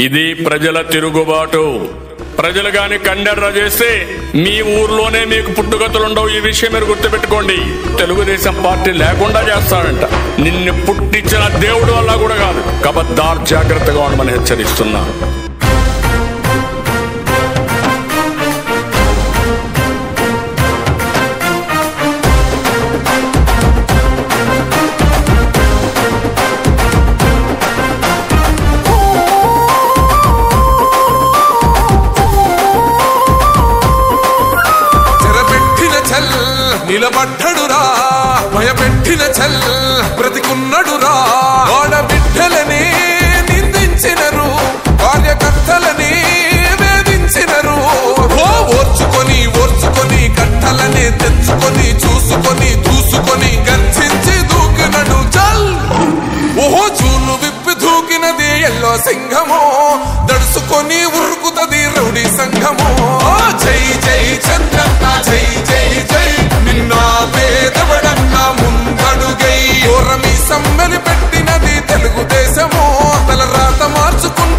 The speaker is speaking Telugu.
ఇది ప్రజల తిరుగుబాటు. ప్రజలు గాని కండెర్ర చేస్తే మీ ఊర్లోనే మీకు పుట్టుగతులుండవు. ఈ విషయం మీరు గుర్తుపెట్టుకోండి. తెలుగుదేశం పార్టీ లేకుండా చేస్తాడంట. నిన్ను పుట్టించిన దేవుడు వల్ల కూడా కాదు. కబద్దార్, జాగ్రత్తగా ఉండమని హెచ్చరిస్తున్నా. నిలబడ్డడురా భయపెట్టిన చల్ బ్రతికున్నడురా. ఆడబిడ్డలని నిందించినరు, కార్యకర్తలని వేధించినరు. ఓర్చుకొని ఓర్చుకొని కట్టలని తెచ్చుకొని చూసుకొని దూసుకొని గర్జించి దూకినడు చల్. ఓహో చూలు విప్పి దూకినది ఎల్లో సింహము, దడుసుకొని ఉరుకుతది రౌడీ సంఘము. జై జై చంద్రన్న జై జై జై, నిన్న పేదవడన్న ముందడుగై ఓరమి సమ్మెలి పెట్టినది తెలుగుదేశము. తల రాత మార్చుకుంటూ